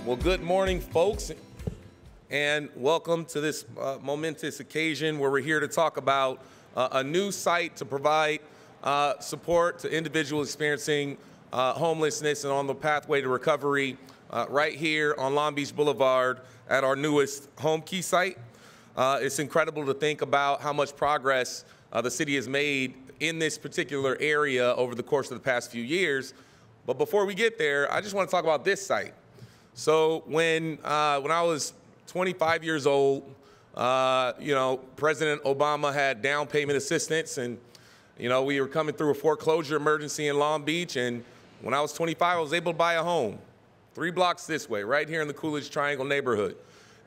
Well, good morning, folks, and welcome to this momentous occasion where we're here to talk about a new site to provide support to individuals experiencing homelessness and on the pathway to recovery right here on Long Beach Blvd at our newest Homekey site. It's incredible to think about how much progress the city has made in this particular area over the course of the past few years. But before we get there, I just want to talk about this site. So when I was 25 years old, President Obama had down payment assistance, and we were coming through a foreclosure emergency in Long Beach. And when I was 25, I was able to buy a home 3 blocks this way, right here in the Coolidge Triangle neighborhood.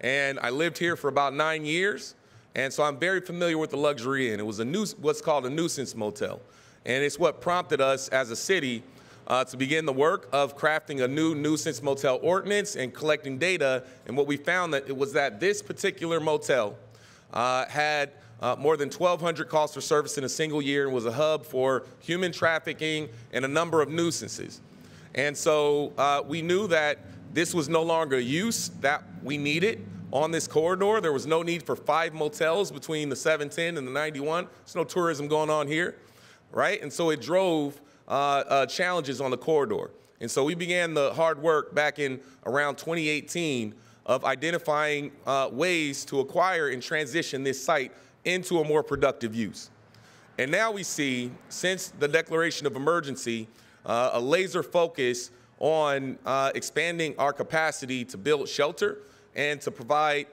And I lived here for about 9 years, and so I'm very familiar with the luxury inn. It was what's called a nuisance motel, and it's what prompted us as a city to begin the work of crafting a new nuisance motel ordinance and collecting data. And what we found that this particular motel had more than 1,200 calls for service in a single year and was a hub for human trafficking and a number of nuisances. And so we knew that this was no longer a use that we needed on this corridor. There was no need for 5 motels between the 710 and the 91. There's no tourism going on here, right? And so it drove challenges on the corridor. And so we began the hard work back in around 2018 of identifying ways to acquire and transition this site into a more productive use. And now we see, since the declaration of emergency, a laser focus on expanding our capacity to build shelter and to provide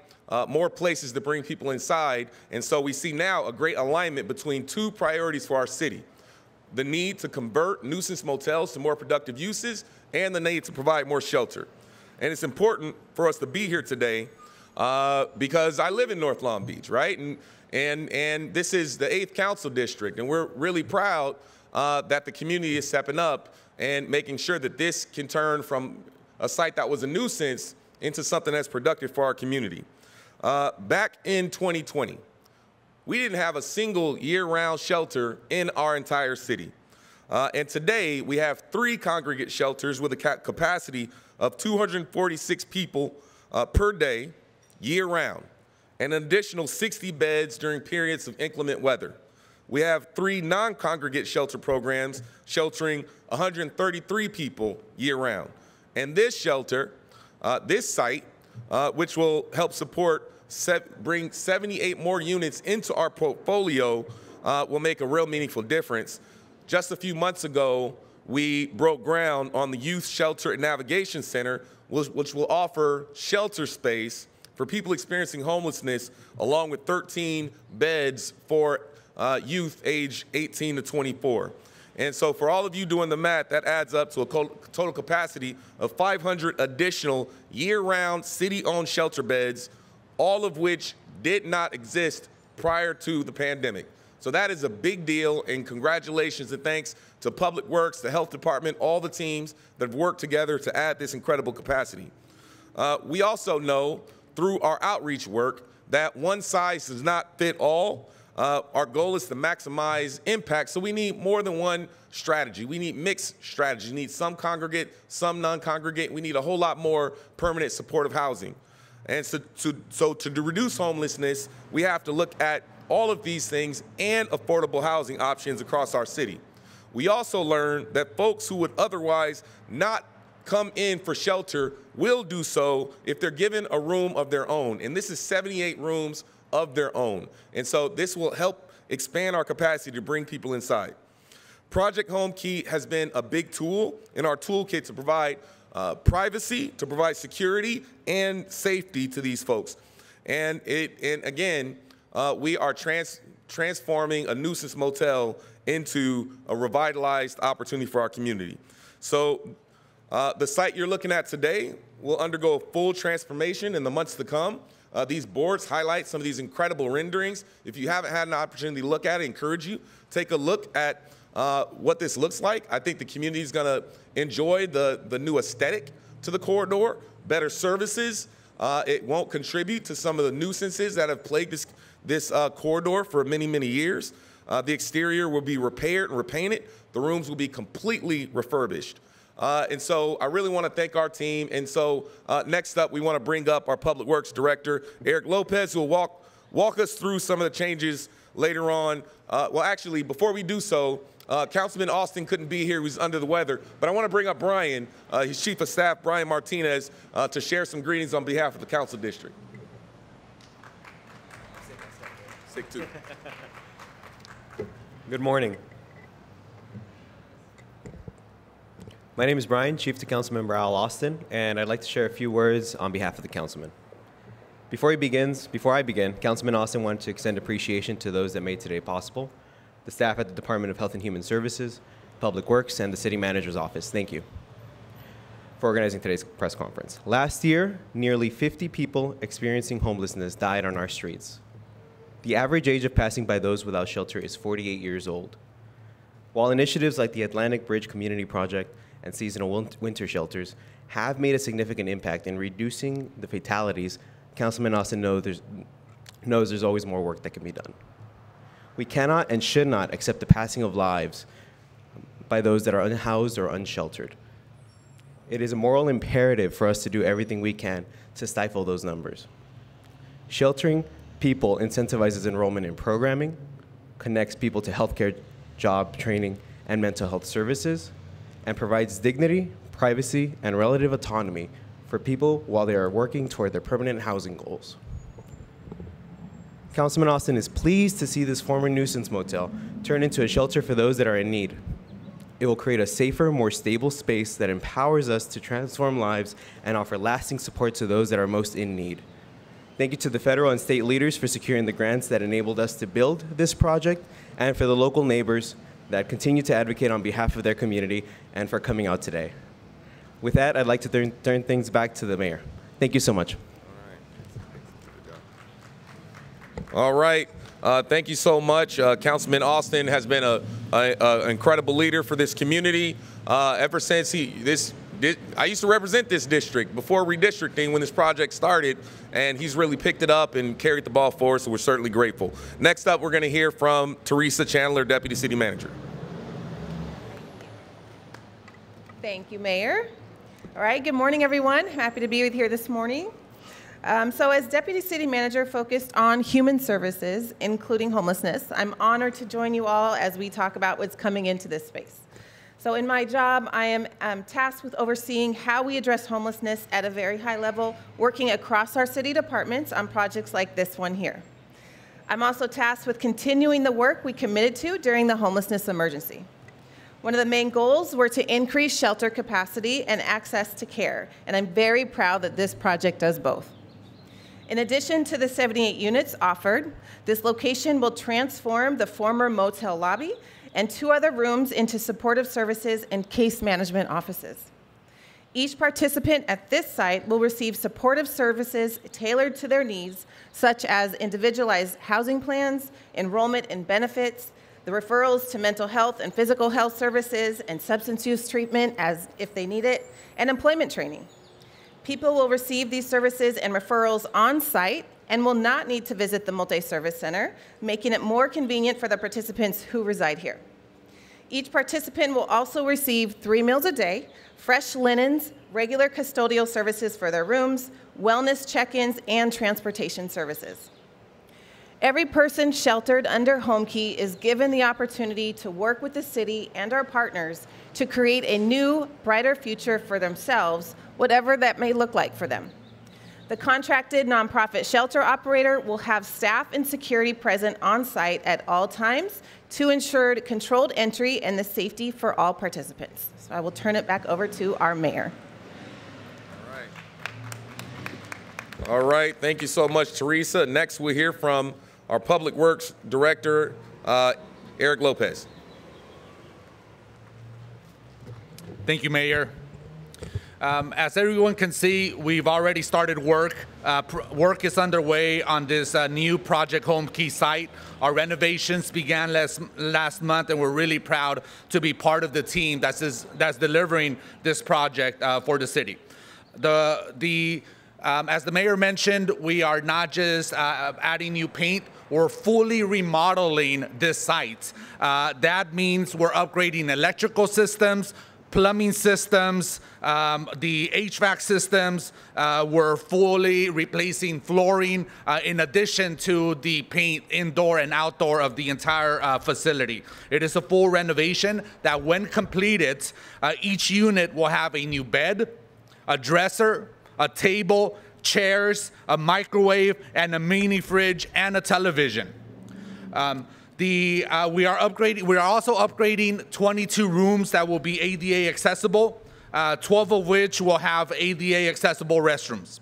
more places to bring people inside. And so we see now a great alignment between 2 priorities for our city: the need to convert nuisance motels to more productive uses and the need to provide more shelter. And it's important for us to be here today because I live in North Long Beach, right? And this is the 8th Council District, and we're really proud that the community is stepping up and making sure that this can turn from a site that was a nuisance into something that's productive for our community. Back in 2020, we didn't have a single year-round shelter in our entire city. And today, we have 3 congregate shelters with a capacity of 246 people per day, year-round, and an additional 60 beds during periods of inclement weather. We have 3 non-congregate shelter programs sheltering 133 people year-round. And this shelter, this site, which will help support bring 78 more units into our portfolio, will make a real meaningful difference. Just a few months ago, we broke ground on the Youth Shelter and Navigation Center, which will offer shelter space for people experiencing homelessness, along with 13 beds for youth age 18 to 24. And so for all of you doing the math, that adds up to a total capacity of 500 additional year-round city-owned shelter beds, all of which did not exist prior to the pandemic. So that is a big deal, and congratulations and thanks to Public Works, the Health Department, all the teams that have worked together to add this incredible capacity. We also know through our outreach work that one size does not fit all. Our goal is to maximize impact, so we need more than one strategy. We need mixed strategies. We need some congregate, some non-congregate. We need a whole lot more permanent supportive housing. And so to reduce homelessness, we have to look at all of these things and affordable housing options across our city. We also learned that folks who would otherwise not come in for shelter will do so if they're given a room of their own. And this is 78 rooms of their own. And so this will help expand our capacity to bring people inside. Project Homekey has been a big tool in our toolkit to provide privacy, to provide security and safety to these folks. And again, we are transforming a nuisance motel into a revitalized opportunity for our community. So the site you're looking at today will undergo a full transformation in the months to come. These boards highlight some of these incredible renderings. If you haven't had an opportunity to look at it, I encourage you, take a look at what this looks like. I think the community is going to enjoy the new aesthetic to the corridor, better services. It won't contribute to some of the nuisances that have plagued this corridor for many, many years. The exterior will be repaired and repainted. The rooms will be completely refurbished. And so I really want to thank our team. And so next up, we want to bring up our Public Works Director, Eric Lopez, who will walk us through some of the changes later on. Well, actually, before we do so, Councilman Austin couldn't be here. He was under the weather. But I want to bring up Brian, his Chief of Staff, Brian Martinez, to share some greetings on behalf of the Council District. Sick too. Good morning. My name is Brian, Chief to Councilmember Al Austin, and I'd like to share a few words on behalf of the councilman. Before I begin, Councilman Austin wanted to extend appreciation to those that made today possible, the staff at the Department of Health and Human Services, Public Works, and the City Manager's Office. Thank you for organizing today's press conference. Last year, nearly 50 people experiencing homelessness died on our streets. The average age of passing by those without shelter is 48 years old. While initiatives like the Atlantic Bridge Community Project and seasonal winter shelters have made a significant impact in reducing the fatalities, Councilman Austin knows there's always more work that can be done. We cannot and should not accept the passing of lives by those that are unhoused or unsheltered. It is a moral imperative for us to do everything we can to stifle those numbers. Sheltering people incentivizes enrollment in programming, connects people to healthcare, job training, and mental health services, and provides dignity, privacy, and relative autonomy for people while they are working toward their permanent housing goals. Councilman Austin is pleased to see this former nuisance motel turn into a shelter for those that are in need. It will create a safer, more stable space that empowers us to transform lives and offer lasting support to those that are most in need. Thank you to the federal and state leaders for securing the grants that enabled us to build this project, and for the local neighbors that continue to advocate on behalf of their community and for coming out today. With that, I'd like to turn things back to the mayor. Thank you so much. All right. Thank you so much. Councilman Austin has been an incredible leader for this community ever since I used to represent this district before redistricting when this project started, and he's really picked it up and carried the ball for us, so we're certainly grateful. Next up, we're going to hear from Teresa Chandler, Deputy City Manager. Thank you, Mayor. All right, good morning, everyone. Happy to be with you here this morning. So as Deputy City Manager focused on human services, including homelessness, I'm honored to join you all as we talk about what's coming into this space. So in my job, I am tasked with overseeing how we address homelessness at a very high level, working across our city departments on projects like this one here. I'm also tasked with continuing the work we committed to during the homelessness emergency. One of the main goals were to increase shelter capacity and access to care, and I'm very proud that this project does both. In addition to the 78 units offered, this location will transform the former motel lobby and 2 other rooms into supportive services and case management offices. Each participant at this site will receive supportive services tailored to their needs, such as individualized housing plans, enrollment and benefits, the referrals to mental health and physical health services and substance use treatment as if they need it, and employment training. People will receive these services and referrals on site and will not need to visit the multi-service center, making it more convenient for the participants who reside here. Each participant will also receive 3 meals a day, fresh linens, regular custodial services for their rooms, wellness check-ins, and transportation services. Every person sheltered under Homekey is given the opportunity to work with the city and our partners to create a new, brighter future for themselves, whatever that may look like for them. The contracted nonprofit shelter operator will have staff and security present on site at all times to ensure controlled entry and the safety for all participants. So I will turn it back over to our mayor. All right, thank you so much, Teresa. Next, we'll hear from our Public Works Director, Eric Lopez. Thank you, Mayor. As everyone can see, we've already started work. Work is underway on this new Project Homekey site. Our renovations began last month, and we're really proud to be part of the team that's delivering this project for the city. As the mayor mentioned, we are not just adding new paint, we're fully remodeling this site. That means we're upgrading electrical systems, plumbing systems, the HVAC systems, we're fully replacing flooring in addition to the paint indoor and outdoor of the entire facility. It is a full renovation that when completed, each unit will have a new bed, a dresser, a table, chairs, a microwave, and a mini fridge and a television. We are also upgrading 22 rooms that will be ADA accessible, 12 of which will have ADA accessible restrooms.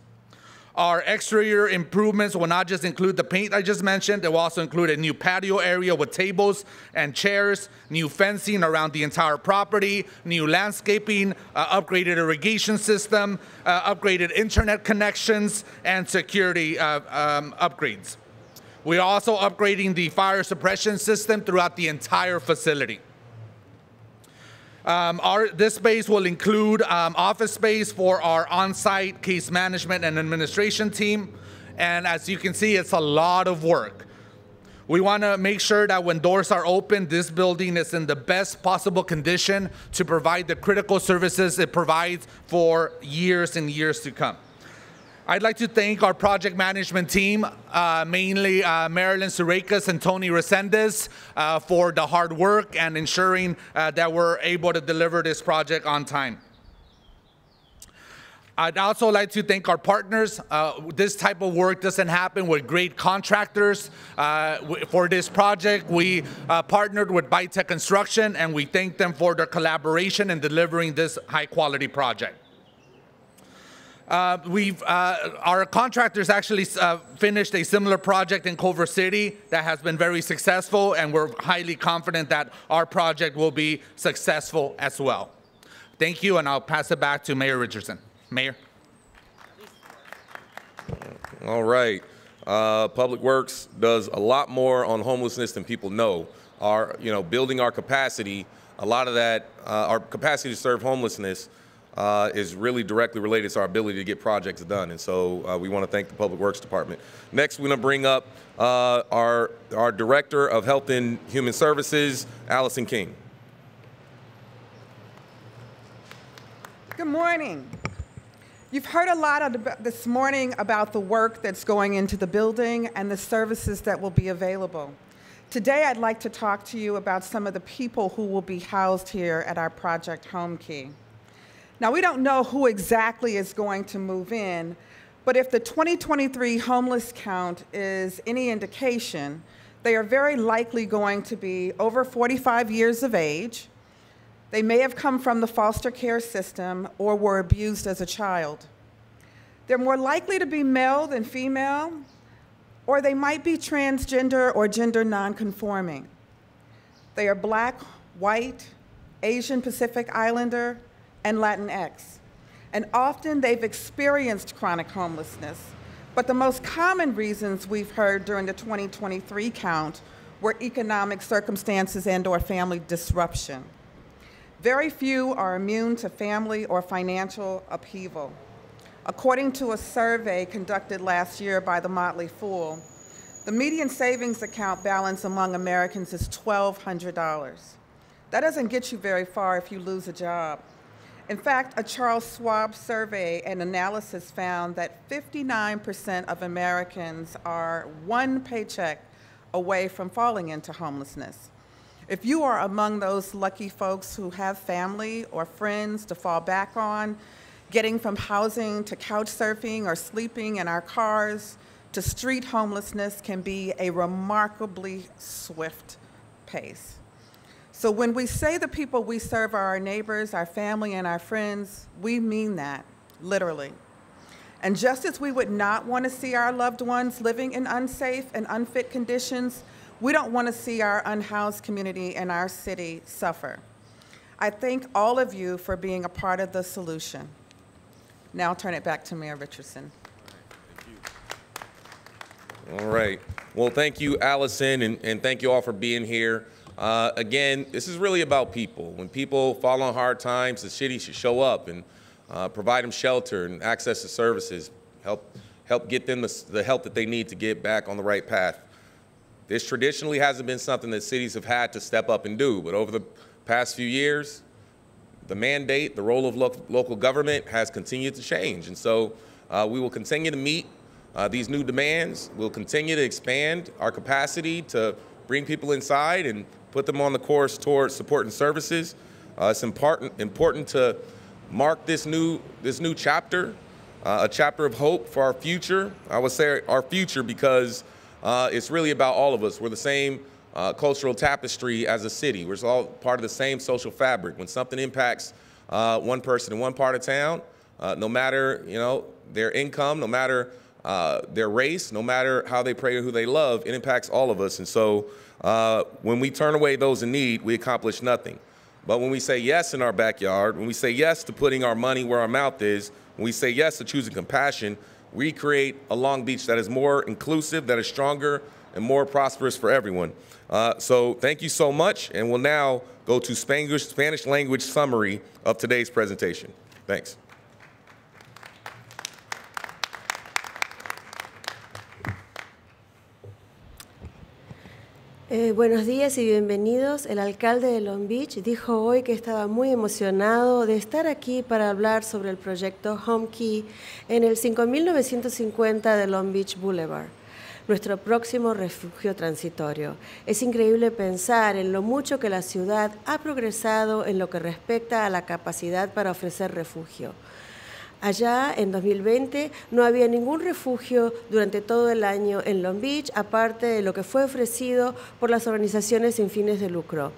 Our exterior improvements will not just include the paint I just mentioned, it will also include a new patio area with tables and chairs, new fencing around the entire property, new landscaping, upgraded irrigation system, upgraded internet connections, and security upgrades. We are also upgrading the fire suppression system throughout the entire facility. This space will include office space for our on-site case management and administration team. And as you can see, it's a lot of work. We want to make sure that when doors are open, this building is in the best possible condition to provide the critical services it provides for years and years to come. I'd like to thank our project management team, mainly Marilyn Surekas and Tony Resendez, for the hard work and ensuring that we're able to deliver this project on time. I'd also like to thank our partners. This type of work doesn't happen with great contractors. For this project, we partnered with Bytech Construction, and we thank them for their collaboration in delivering this high-quality project. Our contractors actually finished a similar project in Culver City that has been very successful, and we're highly confident that our project will be successful as well. Thank you, and I'll pass it back to Mayor Richardson. Mayor. All right. Public Works does a lot more on homelessness than people know. Building our capacity, a lot of that, our capacity to serve homelessness is really directly related to our ability to get projects done. And so we want to thank the Public Works Department. Next, we're going to bring up our Director of Health and Human Services, Allison King. Good morning. You've heard a lot this morning about the work that's going into the building and the services that will be available. Today, I'd like to talk to you about some of the people who will be housed here at our Project Homekey. Now, we don't know who exactly is going to move in, but if the 2023 homeless count is any indication, they are very likely going to be over 45 years of age. They may have come from the foster care system or were abused as a child. They're more likely to be male than female, or they might be transgender or gender nonconforming. They are Black, white, Asian Pacific Islander, and Latinx. And often they've experienced chronic homelessness, but the most common reasons we've heard during the 2023 count were economic circumstances and/or family disruption. Very few are immune to family or financial upheaval. According to a survey conducted last year by the Motley Fool, the median savings account balance among Americans is $1,200. That doesn't get you very far if you lose a job. In fact, a Charles Schwab survey and analysis found that 59% of Americans are one paycheck away from falling into homelessness. If you are among those lucky folks who have family or friends to fall back on, getting from housing to couch surfing or sleeping in our cars to street homelessness can be a remarkably swift pace. So when we say the people we serve are our neighbors, our family, and our friends, we mean that, literally. And just as we would not want to see our loved ones living in unsafe and unfit conditions, we don't want to see our unhoused community and our city suffer. I thank all of you for being a part of the solution. Now I'll turn it back to Mayor Richardson. All right. Well, thank you, Allison, and thank you all for being here. Again, this is really about people. When people fall on hard times, the city should show up and provide them shelter and access to services, help get them the help that they need to get back on the right path. This traditionally hasn't been something that cities have had to step up and do, but over the past few years, the mandate, the role of local government has continued to change. And so we will continue to meet these new demands. We'll continue to expand our capacity to bring people inside and put them on the course towards support and services. It's important to mark this new chapter, a chapter of hope for our future. I would say our future because it's really about all of us. We're the same cultural tapestry as a city. We're all part of the same social fabric. When something impacts one person in one part of town, no matter their income, no matter their race, no matter how they pray or who they love, it impacts all of us. And so when we turn away those in need, we accomplish nothing. But when we say yes in our backyard, when we say yes to putting our money where our mouth is, when we say yes to choosing compassion, we create a Long Beach that is more inclusive, that is stronger, and more prosperous for everyone. So thank you so much, and we'll now go to Spanish language summary of today's presentation. Thanks. Buenos días y bienvenidos. El alcalde de Long Beach dijo hoy que estaba muy emocionado de estar aquí para hablar sobre el proyecto Homekey en el 5950 de Long Beach Blvd, nuestro próximo refugio transitorio. Es increíble pensar en lo mucho que la ciudad ha progresado en lo que respecta a la capacidad para ofrecer refugio. Allá, en 2020, no había ningún refugio durante todo el año en Long Beach, aparte de lo que fue ofrecido por las organizaciones sin fines de lucro.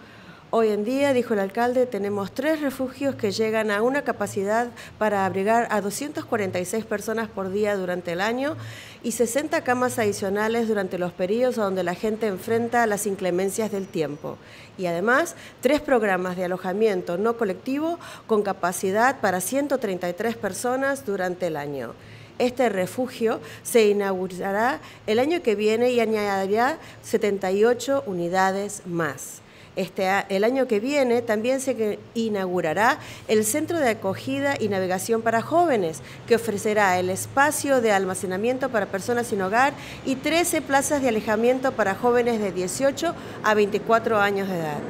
Hoy en día, dijo el alcalde, tenemos 3 refugios que llegan a una capacidad para abrigar a 246 personas por día durante el año y 60 camas adicionales durante los periodos donde la gente enfrenta las inclemencias del tiempo. Y además, 3 programas de alojamiento no colectivo con capacidad para 133 personas durante el año. Este refugio se inaugurará el año que viene y añadirá 78 unidades más. El año que viene también se inaugurará el Centro de Acogida y Navegación para Jóvenes, que ofrecerá el espacio de almacenamiento para personas sin hogar y 13 plazas de alojamiento para jóvenes de 18 a 24 años de edad.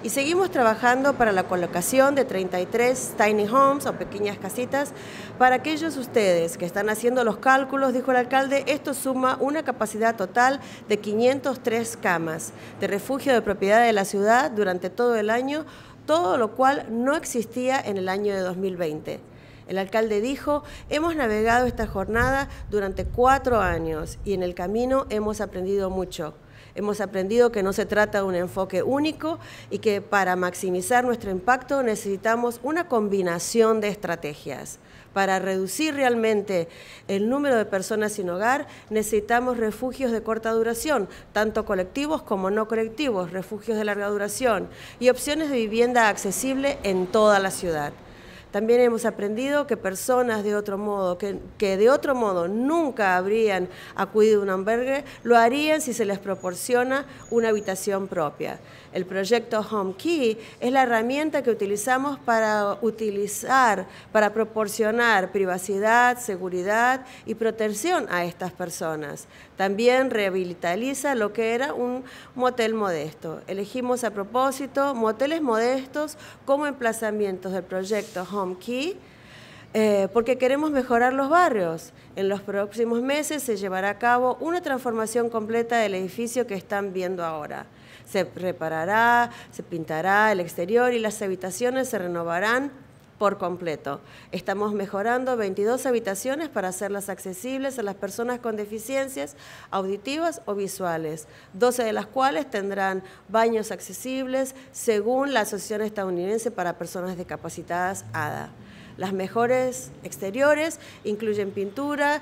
Y seguimos trabajando para la colocación de 33 tiny homes o pequeñas casitas. Para aquellos ustedes que están haciendo los cálculos, dijo el alcalde, esto suma una capacidad total de 503 camas de refugio de propiedad de la ciudad durante todo el año, todo lo cual no existía en el año de 2020. El alcalde dijo, hemos navegado esta jornada durante 4 años y en el camino hemos aprendido mucho. Hemos aprendido que no se trata de un enfoque único y que para maximizar nuestro impacto necesitamos una combinación de estrategias. Para reducir realmente el número de personas sin hogar, necesitamos refugios de corta duración, tanto colectivos como no colectivos, refugios de larga duración y opciones de vivienda accesible en toda la ciudad. También hemos aprendido que personas de otro modo, que de otro modo nunca habrían acudido a un albergue, lo harían si se les proporciona una habitación propia. El proyecto Homekey es la herramienta que utilizamos para proporcionar privacidad, seguridad y protección a estas personas. También revitaliza lo que era un motel modesto. Elegimos a propósito moteles modestos como emplazamientos del proyecto Homekey porque queremos mejorar los barrios. En los próximos meses se llevará a cabo una transformación completa del edificio que están viendo ahora. Se reparará, se pintará el exterior y las habitaciones se renovarán por completo. Estamos mejorando 22 habitaciones para hacerlas accesibles a las personas con deficiencias auditivas o visuales, 12 de las cuales tendrán baños accesibles según la Asociación Estadounidense para Personas Discapacitadas, ADA. Las mejores exteriores incluyen pintura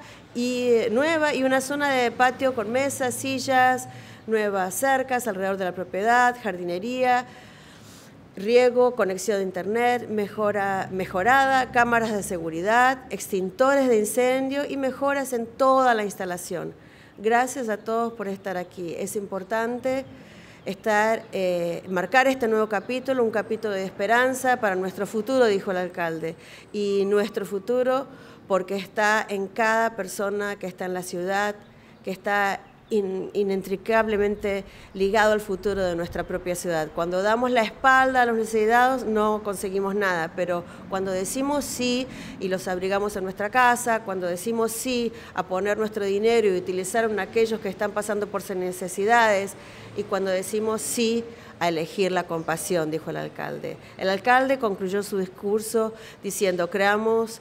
nueva y una zona de patio con mesas, sillas, nuevas cercas alrededor de la propiedad, jardinería, riego, conexión de internet, mejorada, cámaras de seguridad, extintores de incendio y mejoras en toda la instalación. Gracias a todos por estar aquí. Es importante marcar este nuevo capítulo, un capítulo de esperanza para nuestro futuro, dijo el alcalde. Y nuestro futuro porque está en cada persona que está en la ciudad, que está inextricablemente ligado al futuro de nuestra propia ciudad. Cuando damos la espalda a los necesitados no conseguimos nada, pero cuando decimos sí y los abrigamos en nuestra casa, cuando decimos sí a poner nuestro dinero y utilizar a aquellos que están pasando por sus necesidades, y cuando decimos sí a elegir la compasión, dijo el alcalde. El alcalde concluyó su discurso diciendo, creamos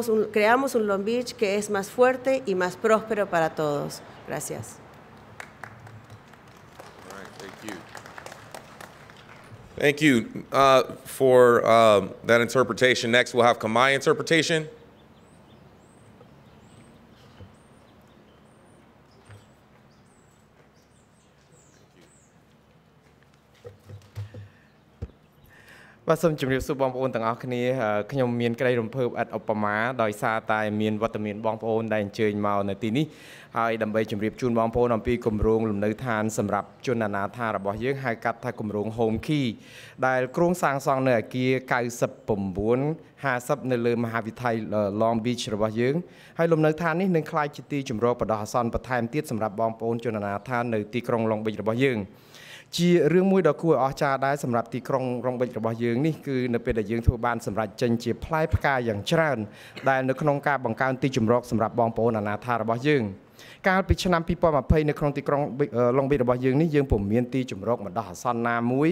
un Long Beach que es más fuerte y más próspero para todos. Gracias. All right, thank you. Thank you for that interpretation. Next, we'll have Kamai interpretation. Soom chim riu su bong pon tang ak khni khnyom mienក្តីរំភើបឥតឧបមាដោយសារតែមានវត្តមានបងប្អូនដែលអញ្ជើញមកនៅទីនេះហើយដើម្បីជម្រាបជូនបងប្អូនអំពីគម្រោងលំនៅឋានសម្រាប់ជនអនាថារបស់យើងហៅកាត់ថាគម្រោង Homekey ដែលគ្រោងសាងសង់នៅអគារ9950នៅលើមហាវិទ្យាល័យ Long Beach របស់យើងហើយលំនៅឋាននេះនឹងក្លាយជាទីជម្រកបណ្ដោះអាសន្នបន្ថែមទៀតសម្រាប់បងប្អូនជនអនាថានៅទីក្រុង Long Beach របស់យើងជារឿងមួយដ៏គួរឲ្យអស្ចារ្យដែរសម្រាប់ទីក្រុង Long Beach របស់យើងនេះគឺនៅពេលដែលយើងធ្វើបានសម្រេចចេញជាផ្លែផ្កាយ៉ាងច្រើនដែលនៅក្នុងការបង្កើនទីជម្រកសម្រាប់បងប្អូនអនាថារបស់យើងកាលពីឆ្នាំ2020នៅក្នុងទីក្រុង Long Beach របស់យើងនេះយើងពុំមានទីជម្រកបណ្ដោះអាសន្នណាមួយ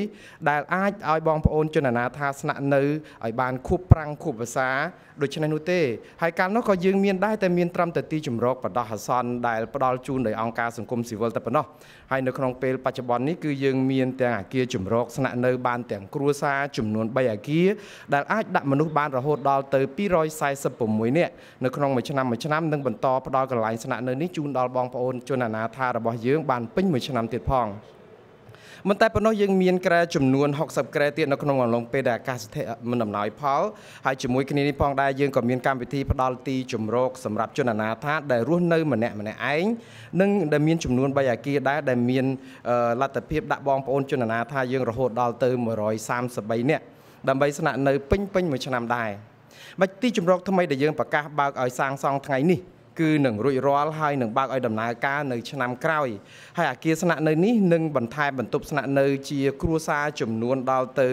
ដែលអាចឲ្យបងប្អូនជនអនាថាស្នាក់នៅឲ្យបានខួបប្រាំងខួបវស្សាដូច្នេះនោះទេហើយកាលនោះក៏យើងមានដែរតែមានត្រឹមតែទីជម្រកបណ្ដោះអាសន្នដែលផ្ដល់ជូនដោយអង្គការសង្គមស៊ីវិលតែប៉ុណ្ណោះហើយនៅក្នុងពេលបច្ចុប្បន្ននេះគឺយើងមានទាំងអគារជម្រកស្នាក់នៅបានទាំងគ្រួសារចំនួន3អគារដែលអាចដាក់មនុស្សបានរហូតដល់ទៅ246នាក់នៅក្នុងមួយឆ្នាំនឹងបន្តផ្ដល់កន្លែងស្នាក់នៅនេះជូនដល់បងប្អូនជនអនាថារបស់យើងបានពេញមួយឆ្នាំទៀតផងមិនតែប៉ុណ្ណោះយើងមានក្រែចំនួន60ក្រែទៀតនៅក្នុងអំឡុងពេលដែលអាកាសធាតុមិនអំណោយផលហើយជាមួយគ្នានេះផងដែរយើងក៏មានកម្មវិធីផ្ដល់ទីជម្រកសម្រាប់ជនអនាថាដែលរស់នៅម្នាក់ឯងនិងដែលមានចំនួន3អគារដែរដែលមានលទ្ធភាពដាក់បងប្អូនជនអនាថាយើងរហូតដល់ទៅ133នាក់ដើម្បីស្នាក់នៅពេញមួយឆ្នាំដែរបាច់ទីជម្រកថ្មីដែលយើងប្រកាសបើកឲ្យសាងសង់ថ្ងៃនេះគឺនឹងរួចរាល់ហើយនឹងបើកឲ្យដំណើរការនៅឆ្នាំក្រោយហើយអគារស្នាក់នៅនេះនឹងបន្ថែមបន្ទប់ស្នាក់នៅជាគ្រួសារចំនួនដល់ទៅ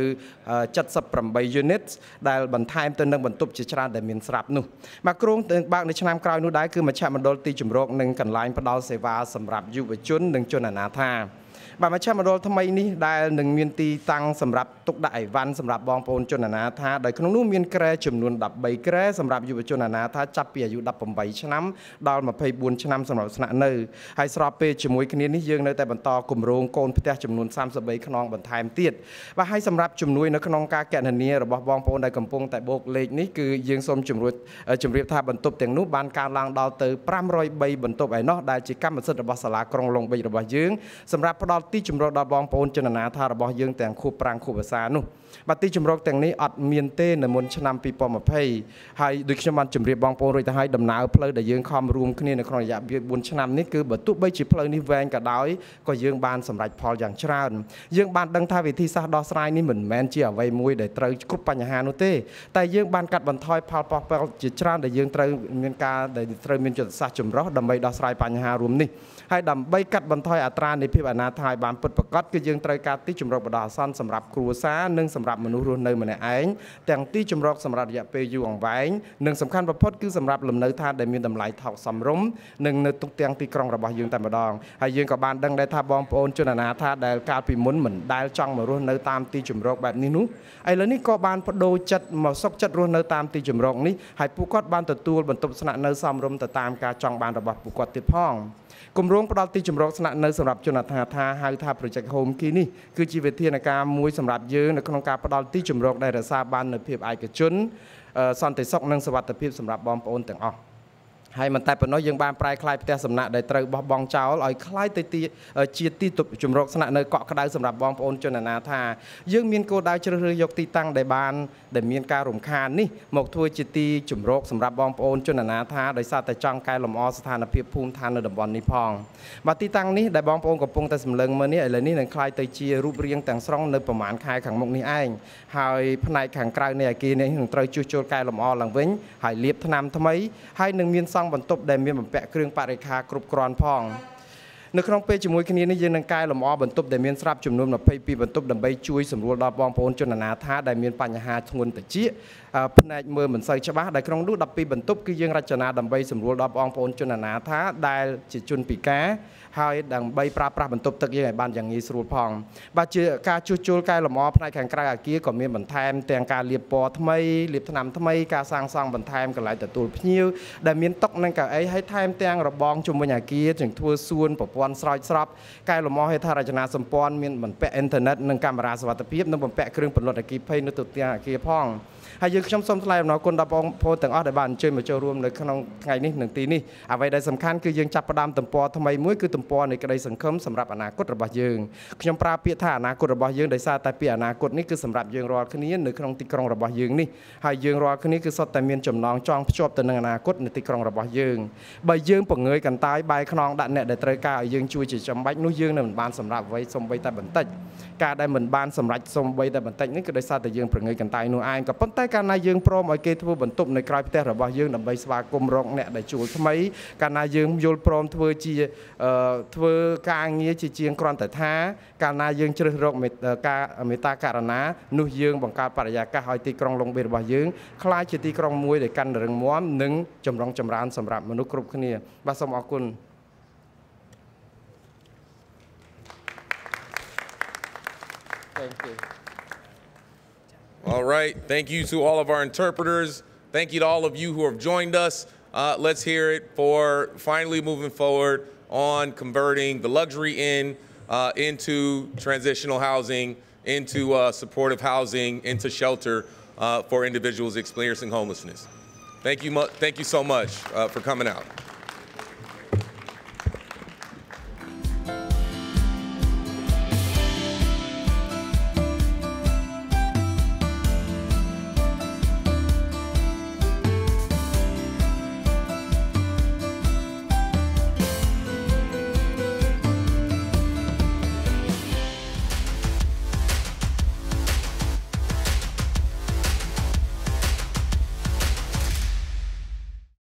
78 units ដែលបន្ថែមទៅនឹងបន្ទប់ជាច្រើនដែលមានស្រាប់នោះមកគ្រោងនឹងបើកនៅឆ្នាំក្រោយនោះដែរគឺមជ្ឈមណ្ឌលទីជម្រកនិងកន្លែងផ្ដល់សេវាសម្រាប់យុវជននិងជនអនាថាបាទមជ្ឈមណ្ឌលថ្មីនេះដែលនឹងមានទីតាំងសម្រាប់ទុកដាក់អីវ៉ាន់សម្រាប់បងប្អូនជនអនាថាដោយក្នុងនោះមានក្រែចំនួន13ក្រែសម្រាប់យុវជនអនាថាចាប់ពីអាយុ18ឆ្នាំដល់24ឆ្នាំសម្រាប់ស្នាក់នៅហើយស្របពេលជាមួយគ្នានេះយើងនៅតែបន្តគម្រោងកូនផ្ទះចំនួន33ខ្នងបន្ថែមទៀតបាទហើយសម្រាប់ជំនួយនៅក្នុងការកណនារបស់បងប្អូនដែលកំពុងតែបូកលេខនេះគឺយើងសូមជម្រាបថាបន្ទប់ទាំងនោះបានកើនឡើងដល់ទៅ503បន្ទប់ឯណោះដែលជាកម្មសិទ្ធិរបស់សាលាក្រុង Long Beach របស់យើងសម្រាប់ផ្ដល់ទីជម្រកដល់បងប្អូនជនអនាថារបស់យើងទាំងខួបប្រាំងខួបវស្សានោះបាទទីជម្រកទាំងនេះអត់មានទេនៅមុនឆ្នាំ2020ហើយដូចខ្ញុំបានជម្រាបបងប្អូនរួចទៅហើយដំណើរផ្លូវដែលយើងខំរួមគ្នានៅក្នុងរយៈពេល4ឆ្នាំនេះគឺបើទោះបីជាផ្លូវនេះវែងក៏ដោយក៏យើងបានសម្រេចផលយ៉ាងច្រើនយើងបានដឹងថាវិធីសាស្ត្រដោះស្រាយនេះមិនមែនជាអ្វីមួយដែលត្រូវគ្រប់បញ្ហានោះទេតែយើងបានកាត់បន្ថយផលប៉ះពាល់ជាច្រើនដែលយើងត្រូវមានយុទ្ធសាស្ត្រចម្រុះដើម្បីដោះស្រាយបញ្ហារួមនេះហើយដើម្បីកាត់បន្ថយអត្រានៃភាពអនាថាឲ្យបានពិតប្រាកដគឺយើងត្រូវការទីជម្រកបណ្ដោះអាសន្នសម្រាប់គ្រួសារនិងសម្រាប់មនុស្សរស់នៅម្នាក់ឯងទាំងទីជម្រកសម្រាប់រយៈពេលយូរអង្វែងនិងសំខាន់បំផុតគឺសម្រាប់លំនៅឋានដែលមានតម្លៃថោកសមរម្យនិងនៅទុកទាំងទីក្រុងរបស់យើងតែម្ដងហើយយើងក៏បានដឹងដែរថាបងប្អូនជនអនាថាដែលកាលពីមុនមិនដែលចង់មករស់នៅតាមទីជម្រកបែបនេះនោះឥឡូវនេះក៏បានបដូរចិត្តមកសុខចិត្តរស់នៅតាមទីជម្រកនេះហើយពួកគាត់បានទទួលបន្ទប់ស្នាក់នៅសមរម្យទៅតាមការចង់បានរបស់ពួកគាត់ទៀតផងគម្រោងផ្ដល់ទីជម្រកស្នាក់នៅសម្រាប់ជនអនាថាហៅថា Project Homekey នេះគឺជាវិធានការមួយសម្រាប់យើងនៅក្នុងការផ្ដល់ទីជម្រកដែលរក្សាបាននូវភាពឯកជនសន្តិសុខនិងសុវត្ថិភាពសម្រាប់បងប្អូនទាំងអស់ហើយមិនតែប៉ុណ្ណោះយើងបានប្រែក្លាយផ្ទះសំណាក់ដែលត្រូវបោះបង់ចោលឲ្យคล้ายទៅជាទីជម្រកស្នាក់នៅកក់ក្ដៅសម្រាប់បងប្អូនជនអនាថាយើងមានគោលដៅជ្រើសរើសយកទីតាំងដែលមានការរំខាននេះមកធ្វើជាទីជម្រកសម្រាប់បងប្អូនជនអនាថាដោយសារតែចង់កែលម្អស្ថានភាពភូមិឋាននៅតំបន់នេះផងបាទទីតាំងនេះដែលបងប្អូនកំពុងតែសម្លឹងមើលនេះឥឡូវនេះនឹងคล้ายទៅជារូបរាងទាំងស្រុងនៅប្រមាណខែខាងមុខនេះឯងហើយផ្នែកខាងក្រៅនៃអគារនេះនឹងត្រូវជួសជុលកែលម្អឡើងវិញហើយលាបថ្នាំថ្មីហើយនឹងមានបន្ទប់ដែលមានបំពាក់គ្រឿងបរិក្ខារគ្រប់គ្រាន់ផង នៅក្នុងពេលជាមួយគ្នានេះយើងនឹងកែលម្អបន្ទប់ដែលមានស្រាប់ចំនួន22បន្ទប់ដើម្បីជួយសម្រួលដល់បងប្អូនជនអនាថាដែលមានបញ្ហាធ្ងន់តិចផ្នែកមើលមិនសូវច្បាស់ដែលក្នុងនោះ12បន្ទប់គឺយើងរចនាដើម្បីសម្រួលដល់បងប្អូនជនអនាថាដែលជាជនពិការហើយដើម្បីប្រើប្រាស់បន្ទប់ទឹកយើងឲ្យបានយ៉ាងងាយស្រួលផងបាទជាការជួសជុលកែលម្អផ្នែកខាងក្រៅអាគារក៏មានបន្ថែមទាំងការលាបពណ៌ថ្មីលាបថ្នាំថ្មីការសាងសង់បន្ថែមកន្លែងទទួលភ្ញៀវដែលមានតុនិងកៅអីហើយថែមទាំងរបងជុំវិញអាគារទាំងធ្វើសួនប្រព័ន្ធស្រោចស្រពកែលម្អហេដ្ឋារចនាសម្ព័ន្ធមានបំពាក់អ៊ីនធឺណិតនិងកាមេរ៉ាសុវត្ថិភាពនិងបំពាក់គ្រឿងពន្លត់អគ្គិភ័យនៅទូទាំងអាគារផងហើយយើងខ្ញុំសូមថ្លែងអំណរគុណដល់បងប្អូនទាំងអស់ដែលបានអញ្ជើញមកចូលរួមនៅក្នុងថ្ងៃនេះនិងទីនេះអ្វីដែលសំខាន់គឺយើងចាប់ផ្ដើមទំព័រថ្មីមួយគឺទំព័រនៃក្តីសង្ឃឹមសម្រាប់អនាគតរបស់យើងខ្ញុំប្រើពាក្យថាអនាគតរបស់យើងដោយសារតែពាក្យអនាគតនេះគឺសម្រាប់យើងរាល់គ្នានៅក្នុងទីក្រុងរបស់យើងនេះហើយយើងរាល់គ្នាគឺសុទ្ធតែមានចំណងចងភ្ជាប់ទៅនឹងអនាគតនៃទីក្រុងរបស់យើងបើយើងពង្រើយកន្តើយបែរខ្នងដាក់អ្នកដែលត្រូវការឲ្យយើងជួយជាចាំបាច់នោះយើងនឹងមិនបានសម្រាប់អ្វីសូម្បីតែបន្តិចការដែលមិនបានសម្រេចសូម្បីតែបន្តិចនេះគឺដោយសារតែយើងប្រងើយកន្តើយនោះឯងក៏ប៉ុន្តែកាលណាយើងព្រមឲ្យគេធ្វើបន្ទប់នៅក្រៅផ្ទះរបស់យើងដើម្បីស្វាគមន៍រកអ្នកដែលជួលថ្មីកាលណាយើងយល់ព្រមធ្វើការងារជាជាងគ្រាន់តែថាកាលណាយើងជ្រើសរកការមេត្តាករុណានោះយើងបង្កើតបរិយាកាសឲ្យទីក្រុងឡុងបេរបស់យើងក្លាយជាទីក្រុងមួយដែលកាន់រឹងមាំនិងចម្រុងចម្រើនសម្រាប់មនុស្សគ្រប់គ្នាបាទសូមអរគុណAll right. Thank you to all of our interpreters. Thank you to all of you who have joined us. Let's hear it for finally moving forward on converting the luxury inn into transitional housing, into supportive housing, into shelter for individuals experiencing homelessness. Thank you so much for coming out.